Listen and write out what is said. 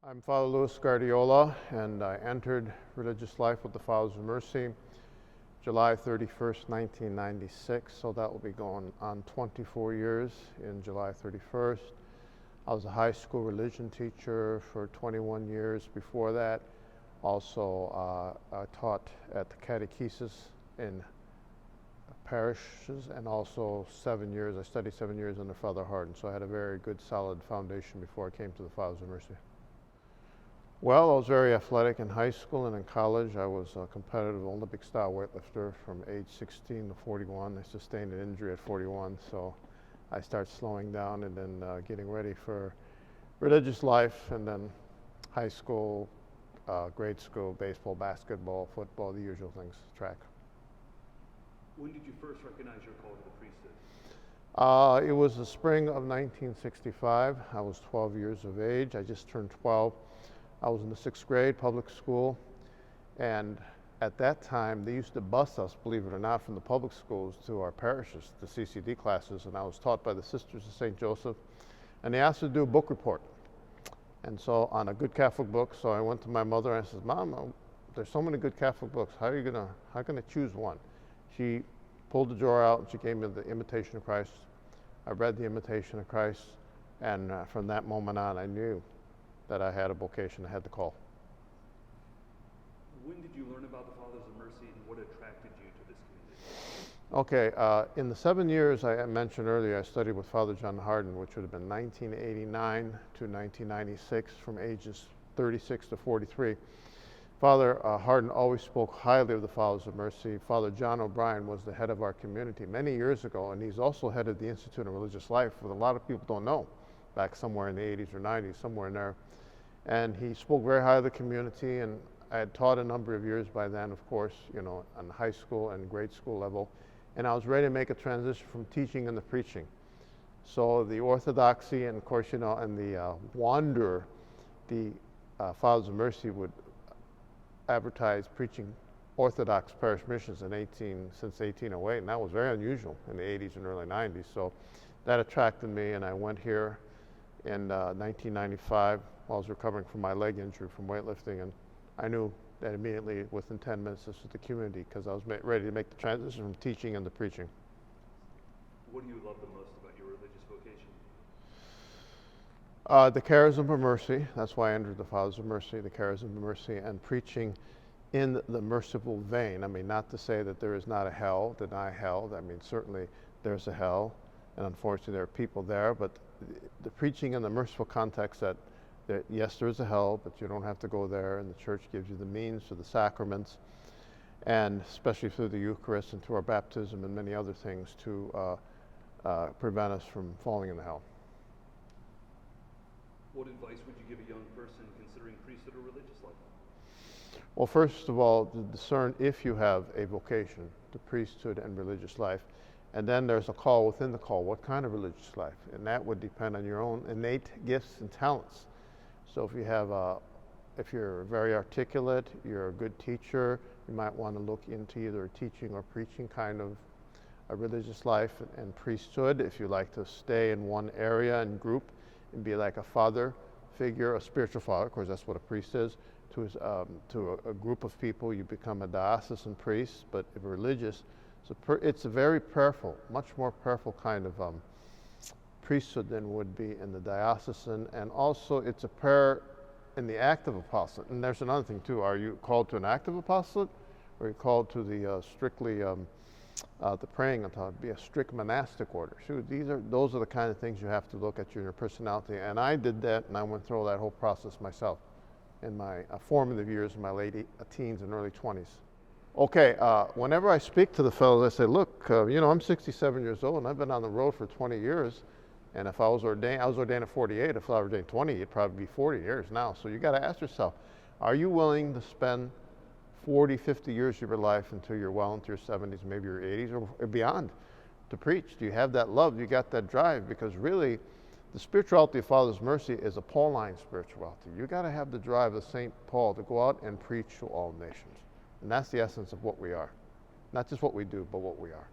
I'm Father Louis Guardiola, and I entered religious life with the Fathers of Mercy July 31st, 1996, so that will be going on 24 years in July 31st. I was a high school religion teacher for 21 years before that. Also, I taught at the catechesis in parishes, and also I studied 7 years under Father Hardin, so I had a very good solid foundation before I came to the Fathers of Mercy. Well, I was very athletic in high school, and in college I was a competitive Olympic style weightlifter from age 16 to 41. I sustained an injury at 41, so I started slowing down and then getting ready for religious life, and then high school, grade school, baseball, basketball, football, the usual things, track. When did you first recognize your call to the priesthood? It was the spring of 1965. I was 12 years of age. I just turned 12. I was in the 6th grade, public school, and at that time they used to bus us, believe it or not, from the public schools to our parishes, the CCD classes, and I was taught by the Sisters of St. Joseph, and they asked us to do a book report, and so on a good Catholic book. So I went to my mother and I said, "Mom, there's so many good Catholic books. How can I choose one?" She pulled the drawer out and she gave me the Imitation of Christ. I read the Imitation of Christ, and from that moment on I knew that I had a vocation, I had the call. When did you learn about the Fathers of Mercy, and what attracted you to this community? Okay, in the 7 years I mentioned earlier, I studied with Father John Hardin, which would have been 1989 to 1996, from ages 36 to 43. Father Hardin always spoke highly of the Fathers of Mercy. Father John O'Brien was the head of our community many years ago, and he's also head of the Institute of Religious Life, what a lot of people don't know, back somewhere in the 80s or 90s, somewhere in there. And he spoke very highly of the community, and I had taught a number of years by then, of course, on high school and grade school level, and I was ready to make a transition from teaching into preaching. So the orthodoxy, and of course, and the wonder, the Fathers of Mercy would advertise preaching Orthodox parish missions since 1808, and that was very unusual in the 80s and early 90s. So that attracted me, and I went here in 1995 while I was recovering from my leg injury from weightlifting, and I knew that immediately within 10 minutes this was the community, because I was ready to make the transition from teaching into preaching. What do you love the most about your religious vocation? The Charism of Mercy. That's why I entered the Fathers of Mercy, the Charism of Mercy, and preaching in the merciful vein. I mean, not to say that there is not a hell, deny hell. I mean, certainly there's a hell, and unfortunately there are people there, but the preaching in the merciful context that yes, there is a hell, but you don't have to go there, and the church gives you the means through the sacraments, and especially through the Eucharist and through our baptism and many other things to prevent us from falling into hell. What advice would you give a young person considering priesthood or religious life? Well, first of all, to discern if you have a vocation to priesthood and religious life. And then there's a call within the call. What kind of religious life? And that would depend on your own innate gifts and talents. So if you're very articulate, you're a good teacher, you might want to look into either teaching or preaching kind of a religious life and priesthood. If you like to stay in one area and group and be like a father figure, a spiritual father, of course that's what a priest is, to a group of people, you become a diocesan priest. But if religious, it's a very prayerful, much more prayerful kind of priesthood than would be in the diocesan, and also it's a prayer in the active apostolate. And there's another thing too: are you called to an active apostolate, or are you called to the strictly the praying on be a strict monastic order? So those are the kind of things you have to look at your personality, and I did that, and I went through that whole process myself in my formative years, in my late teens and early 20s. Okay, whenever I speak to the fellows, I say, look, I'm 67 years old, and I've been on the road for 20 years. And if I was ordained at 48. If I was ordained 20, it'd probably be 40 years now. So you got to ask yourself, are you willing to spend 40, 50 years of your life until you're well into your 70s, maybe your 80s, or beyond, to preach? Do you have that love? Do you got that drive? Because really, the spirituality of Father's Mercy is a Pauline spirituality. You got to have the drive of St. Paul to go out and preach to all nations. And that's the essence of what we are. Not just what we do, but what we are.